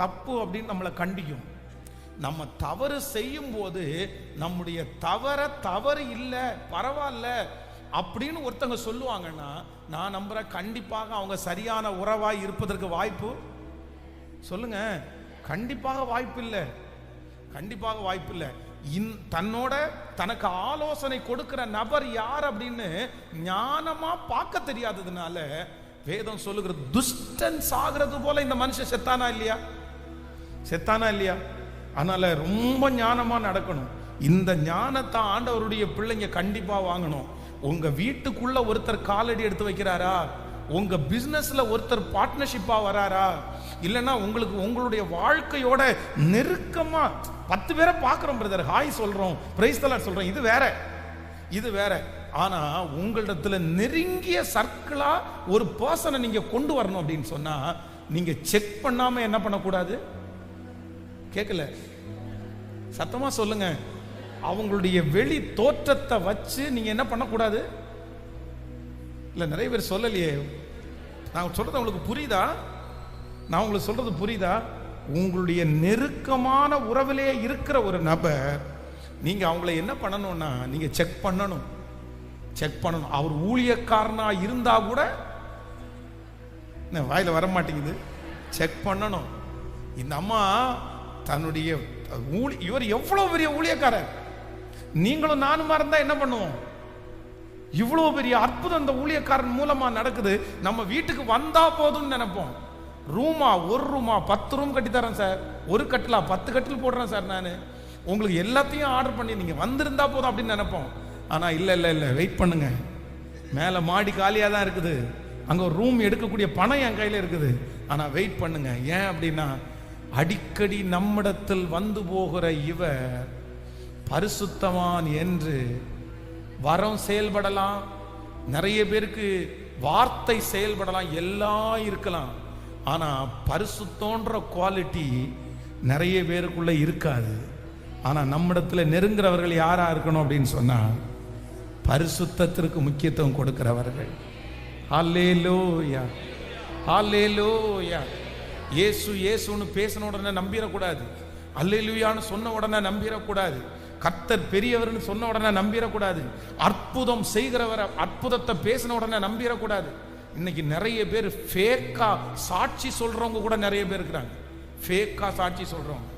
தப்பு அப்படின்னு நம்மளை கண்டிக்கும். நம்ம தவறு செய்யும் போது நம்முடைய தவறு இல்லை, பரவாயில்ல அப்படின்னு ஒருத்தங்க சொல்லுவாங்கன்னா, நான் நம்புறேன் கண்டிப்பாக அவங்க சரியான உறவாய் இருப்பதற்கு வாய்ப்பு, சொல்லுங்க, கண்டிப்பாக வாய்ப்பு இல்லை, கண்டிப்பாக வாய்ப்பு இல்லை. தன்னோட தனக்கு ஆலோசனை கொடுக்கிற நபர் யார் அப்படின்னு ஞானமா பார்க்க தெரியாததுனால வேதம் சொல்லுகிறது, துஷ்டன் சாகிறது போல இந்த மனுஷன் செத்தானா இல்லையா, செத்தானா இல்லையா? அதனால ரொம்ப ஞானமா நடக்கணும். இந்த ஞானத்தை ஆண்டவருடைய பிள்ளைங்க கண்டிப்பா வாங்கணும். உங்க வீட்டுக்குள்ள ஒருத்தர் காலடி எடுத்து வைக்கிறாரா, உங்க பிசினஸ்ல ஒருத்தர் பார்ட்னர்ஷிப்பா வராரா, இல்லைன்னா உங்களுக்கு உங்களுடைய வாழ்க்கையோட நெருக்கமா 10 பேரை பார்க்கிறோம் பிரதர், ஹாய் சொல்றோம், பிரைஸ் தி லார்ட் சொல்றோம், இது வேற, இது வேற. ஆனா உங்களிடத்துல நெருங்கிய சர்க்கிளா ஒரு பர்சனை நீங்க கொண்டு வரணும் அப்படின்னு சொன்னா, நீங்க செக் பண்ணாம என்ன பண்ணக்கூடாது, கேட்கல, சத்தமா சொல்லுங்க, அவங்களுடைய வெளி தோற்றத்தை வச்சு நீங்க என்ன பண்ணக்கூடாது. இல்ல நிறைய பேர் சொல்லலையே, நான் சொல்றது உங்களுக்கு புரியுதா, நான் உங்களுக்கு சொல்றது புரியுதா? உங்களுடைய நெருக்கமான உறவிலே இருக்கிற ஒரு நபர், நீங்க அவங்கள என்ன பண்ணணும்னா நீங்க செக் பண்ணணும், செக் பண்ணணும். அவர் ஊழியக்காரனா இருந்தா கூட வாயில வர மாட்டேங்குது, செக் பண்ணணும். இந்த அம்மா தன்னுடைய இவர் எவ்வளவு பெரிய ஊழியக்காரர், நீங்களும் நானுமா இருந்தா என்ன பண்ணுவோம்? இவ்வளவு பெரிய அற்புதம் இந்த ஊழியக்காரன் மூலமா நடக்குது, நம்ம வீட்டுக்கு வந்தா போதும்னு நினைப்போம். ரூமா, ஒரு ரூமா 10 ரூம் கட்டி தரேன் சார், ஒரு கட்டிலா 10 கட்டில் போடுறேன் சார், நான் உங்களுக்கு எல்லாத்தையும் ஆர்டர் பண்ணி நீங்க வந்திருந்தா போதும் அப்படின்னு நினைப்போம். ஆனா இல்ல இல்ல இல்ல, வெயிட் பண்ணுங்க, மேல மாடி காலியா தான் இருக்குது, அங்க ஒரு ரூம் எடுக்கக்கூடிய பணம் என் கையில இருக்குது, ஆனா வெயிட் பண்ணுங்க. ஏன் அப்படின்னா, அடிக்கடி நம்மிடத்தில் வந்து போகிற இவர் பரிசுத்தவான் என்று வரம் செயல்படலாம், நிறைய பேருக்கு வார்த்தை செயல்படலாம், எல்லாம் இருக்கலாம், ஆனா பரிசுத்தோன்ற குவாலிட்டி நிறைய பேருக்குள்ள இருக்காது. ஆனா நம்மிடத்துல நெருங்குறவர்கள் யாரா இருக்கணும் அப்படின்னு சொன்னா, பரிசுத்தத்திற்கு முக்கியத்துவம் கொடுக்கிறவர்கள். ஹல்லேலூயா, ஹல்லேலூயா. இயேசு இயேசுன்னு பேசின உடனே நம்பிடக்கூடாது, அல்லேலூயான்னு சொன்ன உடனே நம்பிடக்கூடாது, கர்த்தர் பெரியவர்னு சொன்ன உடனே நம்பிடக்கூடாது, அற்புதம் செய்கிறவரை அற்புதத்தை பேசின உடனே நம்பிடக்கூடாது. இன்னைக்கு நிறைய பேர் ஃபேக்கா சாட்சி சொல்றவங்க கூட நிறைய பேர் இருக்கிறாங்க, ஃபேக்கா சாட்சி சொல்றவங்க.